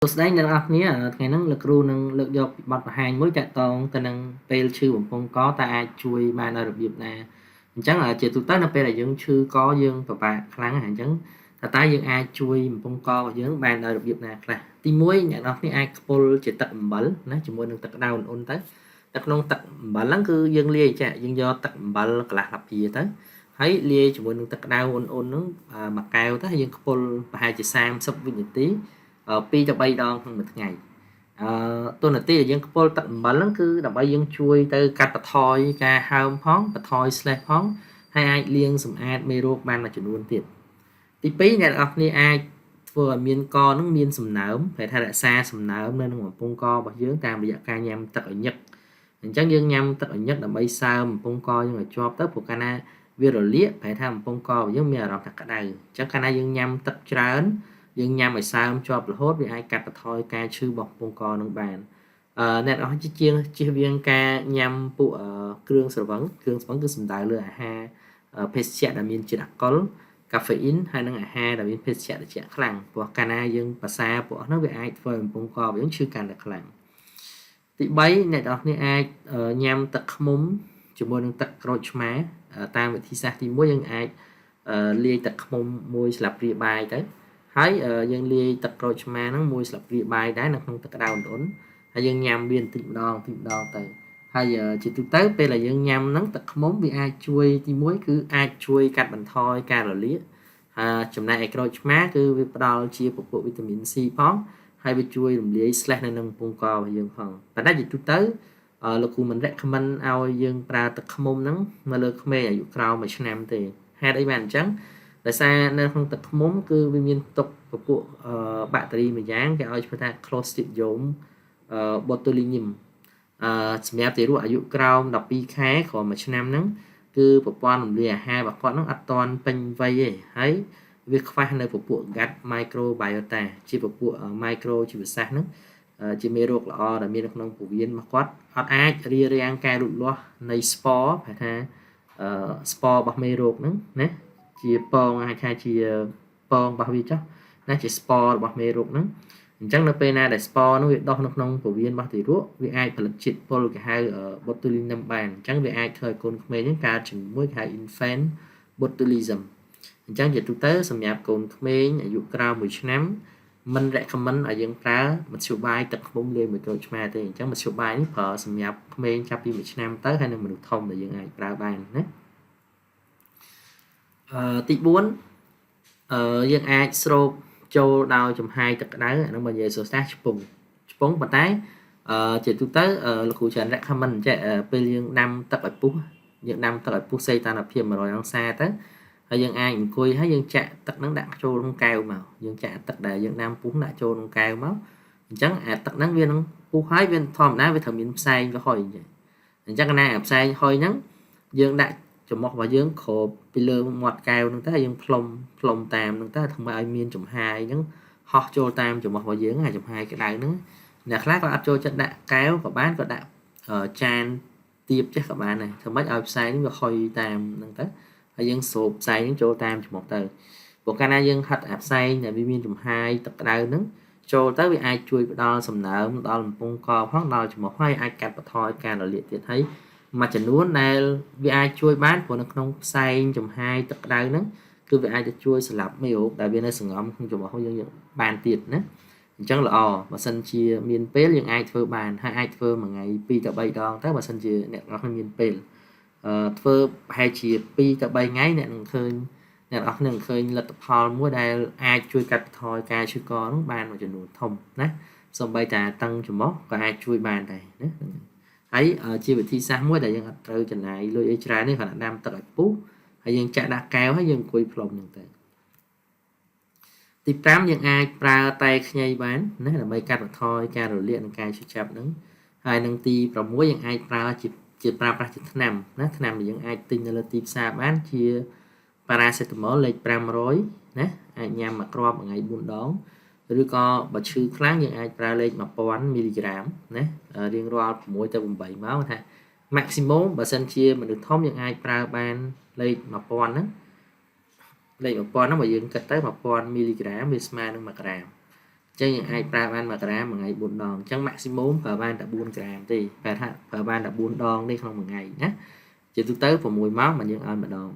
សួស្តីអ្នកនរគ្នាថ្ងៃហ្នឹងលោកគ្រូនឹងលើកយកបទបង្ហាញមួយតាក់ទងទៅនឹងពេលឈឺបំពង់កតើអាចជួយបានដោយរបៀបណាអញ្ចឹងជាទូទៅនៅពេលដែលយើងឈឺកយើងពិបាកខ្លាំងអញ្ចឹងតើយើងអាចជួយបំពង់ករបស់យើងបានដោយរបៀបណាខ្លះទី1អ្នកនរគ្នាអាចខ្ពុលជាទឹកអំបិលណាជាមួយនឹងទឹកក្តៅឧណ្ហៗទៅក្នុងទឹកអំបិលហ្នឹងគឺយើងលាយចាក់យើងយកទឹកអំបិលកន្លះលាបព្រាទៅហើយលាយជាមួយនឹងទឹកក្តៅឧណ្ហៗហ្នឹងមួយកែវទៅហើយយើងខ្ពុលប្រហែលជា30វិនាទី2ទៅ3ដងក្នុងមួយថ្ងៃតួនាទីដែលយើងខ្ពុលទឹកអំបិលហ្នឹងគឺដើម្បីយើងជួយទៅកាត់បន្ថយការហើមផងបន្ថយ stress ផងហើយអាចលាងសម្អាតមេរោគបានមួយចំនួនទៀតទី2អ្នកនរគ្នាអាចធ្វើឲ្យមានកហ្នឹងមានសំណើមប្រែថារក្សាសំណើមនៅក្នុងបំពង់ករបស់យើងតាមរយៈការញ៉ាំទឹកឲ្យញឹកអញ្ចឹងយើងញ៉ាំទឹកឲ្យញឹកដើម្បីសើមបំពង់កយើងឲ្យជាប់ទៅព្រោះកាលណាវារលាកប្រែថាបំពង់ករបស់យើងមានអារម្មណ៍ថាក្តៅអញ្ចឹងកាលណាយើងញ៉ាំទឹកច្រើនយើងញ៉ាំឲ្យសើមជាប់រហូតវាអាចកាត់បន្ថយការឈឺរបស់បំពង់កនឹងបានអ្នកនរជៀសវាងការញ៉ាំពួកគ្រឿងស្រវឹងគឺសំដៅលើអាហារភេសជ្ជៈដែលមានជាតិអាល់កុលកាហ្វេអ៊ីនហើយនិងអាហារដែលមានភេសជ្ជៈត្រជាក់ខ្លាំងព្រោះកាលណាយើងប្រសាពួកហ្នឹងវាអាចធ្វើឲ្យបំពង់ករបស់យើងឈឺកាន់តែខ្លាំងទី3អ្នកនរគ្នាអាចញ៉ាំទឹកឃ្មុំជាមួយនឹងទឹកក្រូចឆ្មាតាមវិធីសាស្ត្រទី1យើងអាចលាយទឹកឃ្មុំ1ស្លាបព្រាបាយទៅហើយយើងលាយទឹកក្រូចឆ្មាហ្នឹង1ស្លាបព្រាបាយដែរនៅក្នុងទឹកក្តៅឧណ្ហៗហើយយើងញ៉ាំវាបន្តិចម្ដងទៅហើយជាទូទៅពេលដែលយើងញ៉ាំហ្នឹងទឹកឃ្មុំវាអាចជួយទី1គឺអាចជួយកាត់បន្ថយការរលាកចំណែកឯក្រូចឆ្មាគឺវាផ្ដល់ជាពពួកវីតាមីន C ផងហើយវាជួយរំលាយ stress នៅក្នុងបំពង់ករបស់យើងផងប៉ុន្តែជាទូទៅលោកគ្រូមិន recommend ឲ្យយើងប្រើទឹកឃ្មុំហ្នឹងមកលើក្មេងអាយុក្រោម1ឆ្នាំទេហេតុអីបានអញ្ចឹងដោយសារនៅក្នុងទឹកឃ្មុំគឺវាមានផ្ទុកពពួកបាក់តេរីមួយយ៉ាងគេឲ្យឈ្មោះថា Clostridium botulinum សម្រាប់ទារកអាយុក្រោម12ខែក្រោម1ឆ្នាំហ្នឹងគឺប្រព័ន្ធរំលាយអាហាររបស់គាត់ហ្នឹងអត់ទាន់ពេញវ័យទេហើយវាខ្វះនៅពពួក gut microbiota ជាពពួក micro ជីវសាស្ត្រហ្នឹងជាមេរោគល្អដែលមាននៅក្នុងពោះវៀនរបស់គាត់អត់អាចរារាំងការលូតលាស់នៃ spore ហៅថាspore របស់មេរោគហ្នឹងណាជាពងអាចថាជាពងរបស់វាចុះណាជា spore របស់មេរោគហ្នឹងអញ្ចឹងនៅពេលណាដែល spore នោះវាដុះនៅក្នុងពោះវៀនរបស់ទារកវាអាចផលិតជាតិពុលគេហៅ botulinum បានអញ្ចឹងវាអាចធ្វើឲ្យកូនក្មេងហ្នឹងកើតជំងឺគេហៅ infant botulism អញ្ចឹងជាទូទៅសម្រាប់កូនក្មេងអាយុក្រោម1ឆ្នាំមិន recommend ឲ្យយើងប្រើមធ្យោបាយទឹកឃ្មុំលាយមួយក្រូចឆ្មាទេអញ្ចឹងមធ្យោបាយនេះប្រើសម្រាប់ក្មេងចាប់ពី1ឆ្នាំទៅហើយនិងមនុស្សធំដែលយើងអាចប្រើបានណាទី4យើងអាចស្រូបចូលដោយចំហាយទឹកក្តៅអានោះបើនិយាយសូសាឆ្ពង់ប៉ុន្តែជាទូទៅលោកគ្រូច្រើន recommend ចេះពេលយើងដាំទឹកឲ្យពុះសីតុណ្ហភាព100អង្សាទៅហើយយើងអាចអង្គុយហើយយើងចាក់ទឹកហ្នឹងដាក់ចូលក្នុងកែវមកយើងចាក់ទឹកដែលយើងដាំពុះដាក់ចូលក្នុងកែវមកអញ្ចឹងអាទឹកហ្នឹងវានឹងពុះហើយវាធម្មតាវាត្រូវមានផ្សែងវាហុយអញ្ចឹងកាលណាអាផ្សែងហុយហ្នឹងយើងដាក់ចំមុះរបស់យើងគ្របពីលើមាត់កែវហ្នឹងទៅហើយយើងផ្លុំតាមហ្នឹងទៅធ្វើឲ្យមានចំហាយហ្នឹងហោះចូលតាមចំមុះរបស់យើងហើយចំហាយក្តៅហ្នឹងអ្នកខ្លះក៏អត់ចូលចិត្តដាក់កែវក៏បានក៏ដាក់ចានទៀបចេះក៏បានដែរធ្វើម៉េចឲ្យផ្សែងវាហុយតាមហ្នឹងទៅហើយយើងស្រូបផ្សែងហ្នឹងចូលតាមចំមុះទៅព្រោះកាលណាយើងហិតអាផ្សែងដែលវាមានចំហាយទឹកក្តៅហ្នឹងចូលទៅវាអាចជួយផ្ដល់សំណើមដល់បំពង់កផងដល់ចំមុះហើយអាចកាត់បន្ថយការរលាកទៀតហើយមួយចំនួនដែលវាអាចជួយបានព្រោះនៅក្នុងផ្សែងចំហាយទឹកក្តៅហ្នឹងគឺវាអាចទៅជួយស្លាប់មេរោគដែលវានៅសង្ងំក្នុងចំមុះយើងបានទៀតណាអញ្ចឹងល្អបើសិនជាមានពេលយើងអាចធ្វើបានហើយអាចធ្វើមួយថ្ងៃ2ទៅ3ដងទៅបើសិនជាអ្នកនរគ្នាមានពេលធ្វើប្រហែលជា2ទៅ3ថ្ងៃអ្នកនឹងឃើញអ្នកនរគ្នានឹងឃើញលទ្ធផលមួយដែលអាចជួយកាត់បន្ថយការឈឺកនោះបានមួយចំនួនធំណាសូម្បីតែតឹងច្រមុះក៏អាចជួយបានដែរណាហើយជាវិធីសាស្ត្រមួយដែលយើងអត់ត្រូវចំណាយលុយអីច្រើនទេគ្រាន់តែដាំទឹកឲ្យពុះហើយយើងចាក់ដាក់កែវហើយយើងអង្គុយផ្លុំហ្នឹងទៅទី5យើងអាចប្រើតែខ្ញីបានណាដើម្បីកាត់បន្ថយការរលាកនិងការឈឺចាប់ហ្នឹងហើយនឹងទី6យើងអាចប្រើជាប្រើប្រាស់ជាថ្នាំណាថ្នាំដែលយើងអាចទិញនៅលើទីផ្សារបានជាប៉ារ៉ាសេតាមុលលេខ500ណាអាចញ៉ាំមួយគ្រាប់មួយថ្ងៃ4ដងឬក៏បើឈឺខ្លាំងយើងអាចប្រើលេខ1000មីលីក្រាមណារៀងរាល់6ទៅ8ម៉ោងថា maximum បើសិនជាមនុស្សធំយើងអាចប្រើបានលេខ1000ហ្នឹងលេខ1000ហ្នឹងបើយើងគិតទៅ1000មីលីក្រាមវាស្មើនឹង1ក្រាម ចឹងយើងអាចប្រើបាន1ក្រាមមួយថ្ងៃ4ដងចឹង maximum ប្រើបានតែ4ក្រាមទេតែថាប្រើបានតែ4ដងទេក្នុងមួយថ្ងៃណាជាទូទៅ6ម៉ោងមកយើងឲ្យម្ដង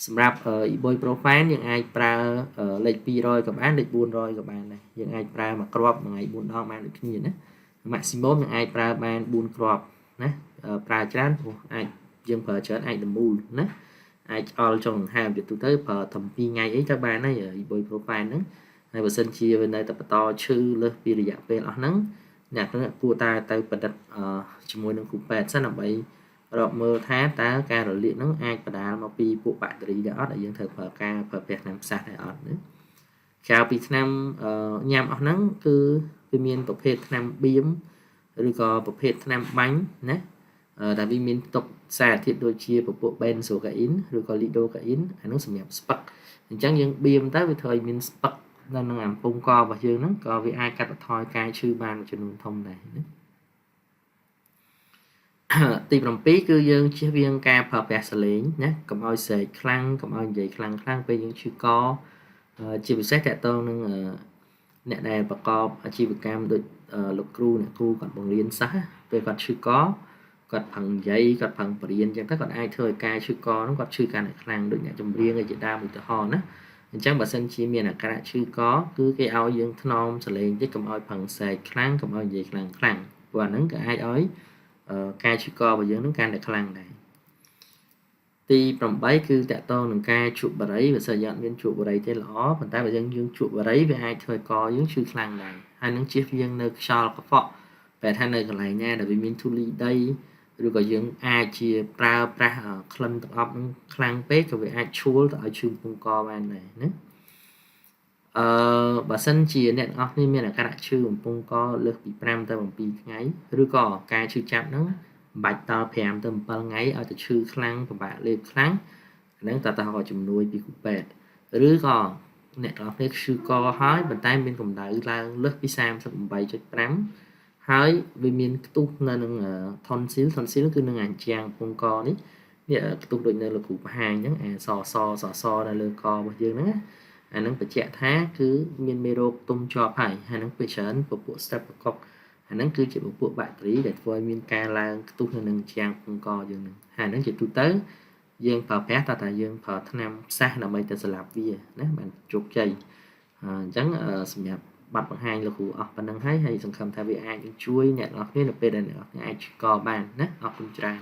សម្រាប់ibuprofen យើងអាចប្រើលេខ200ក៏បានលេខ400ក៏បានដែរយើងអាចប្រើមួយគ្រាប់មួយថ្ងៃ4ដងបានដូចគ្នាណា maximum យើងអាចប្រើបាន4គ្រាប់ណាប្រើច្រើនព្រោះអាចយើងប្រើច្រើនអាចលមូលណាអាចអល់ចុងដង្ហើមជាទូទៅប្រើត្រឹម2ថ្ងៃអីទៅបានហើយ ibuprofen ហ្នឹងហើយបើសិនជាវានៅតែបន្តឈឺលើសពីរយៈពេលអស់ហ្នឹងអ្នកគួរតែទៅពិនិត្យជាមួយនឹងគ្រូពេទ្យសិនដើម្បីរកមើលថាតើការរលាកហ្នឹងអាចបណ្ដាលមកពីពួកបាក់តេរីដែរអត់ដែលយើងត្រូវប្រើប្រាស់ថ្នាំផ្សះដែរអត់ណាក្រៅពីថ្នាំញ៉ាំអស់ហ្នឹងគឺវាមានប្រភេទថ្នាំបៀមឬក៏ប្រភេទថ្នាំបាញ់ណាដែលវាមានផ្ទុកសារធាតុដូចជាពពួក benzocaine ឬក៏ lidocaine អានោះសម្រាប់ស្ពឹកអញ្ចឹងយើងបៀមទៅវាធ្វើឲ្យមានស្ពឹកនៅក្នុងអំពង់ករបស់យើងហ្នឹងក៏វាអាចកាត់បន្ថយការឈឺបានមួយចំនួនធំដែរណាទី7គឺយើងជៀសវាងការប្រើប្រាស់សលេងណាកុំឲ្យស្រែកខ្លាំងកុំឲ្យនិយាយខ្លាំងពេលយើងឈឺកជាពិសេសតកតងនឹងអ្នកដែលប្រកបអាជីវកម្មដូចលោកគ្រូអ្នកគ្រូគាត់បង្រៀនសិស្សពេលគាត់ឈឺកគាត់ផឹងនិយាយគាត់ផឹងបរៀនអញ្ចឹងទៅគាត់អាចធ្វើឲ្យការឈឺកហ្នឹងគាត់ឈឺកាន់តែខ្លាំងដូចអ្នកចម្រៀងឯជាដើមឧទាហរណ៍ណាអញ្ចឹងបើសិនជាមានអាការៈឈឺកគឺគេឲ្យយើងថ្នមសលេងតិចកុំឲ្យផឹងស្រែកខ្លាំងកុំឲ្យនិយាយខ្លាំងព្រោះអាហ្នឹងក៏អាចឲ្យការឈឺករបស់យើងនឹងកាន់តែខ្លាំងដែរទី8គឺតកតងនឹងការជក់បារីបើសិនយើងមានជក់បារីទេល្អប៉ុន្តែបើយើងជក់បារីវាអាចធ្វើឲ្យកយើងឈឺខ្លាំងដែរហើយនឹងជៀសវាងនៅខ្យល់កខ្វក់តែថានៅកន្លែងណាដែលវាមានធូលីដីឬក៏យើងអាចជាប្រើប្រាស់ក្លិនទឹកអប់នឹងខ្លាំងពេកក៏វាអាចឈួលទៅឲ្យឈឺពងកបានដែរណាបើសិនជាអ្នកទាំងអស់គ្នាមានអាការៈឈឺបំពង់កលើសពី5ទៅ7ថ្ងៃឬក៏ការឈឺចាប់ហ្នឹងមិនបាច់ដល់5ទៅ7ថ្ងៃឲ្យតែឈឺខ្លាំងពិបាកលេបខ្លាំងអាហ្នឹងតើតើក៏ជំនួយពីគ្រូពេទ្យឬក៏អ្នកទាំងអស់គ្នាឈឺកហើយប៉ុន្តែមានកម្ដៅឡើងលើសពី 38.5 ហើយវាមានខ្ទុះនៅនឹង tonsil គឺនឹងអាជាងពងកនេះខ្ទុះដូចនៅលោកគ្រូបង្ហាញអញ្ចឹងអាសនៅលើករបស់យើងហ្នឹងណាអានឹងបញ្ជាក់ថាគឺមានមេរោគទុំជាប់ហើយនឹងពេលច្រើនពពួក Streptococcus អានឹងគឺជាពពួកបាក់តេរីដែលធ្វើឲ្យមានការឡើងខ្ទុះនៅនឹងជាងពងកយើងនឹងហើយនឹងជាទូទៅយើងប្រើប្រាស់តែយើងប្រើថ្នាំផ្សះដើម្បីទៅស្លាប់វាណាបានជោគជ័យអញ្ចឹងសម្រាប់បាត់បង្ហាញលោកគ្រូអស់ប៉ុណ្្នឹងហើយសង្ឃឹមថាវាអាចជួយអ្នកនរគ្នានៅពេលដែលអ្នកនរគ្នាអាចកបានណាអរគុណច្រើន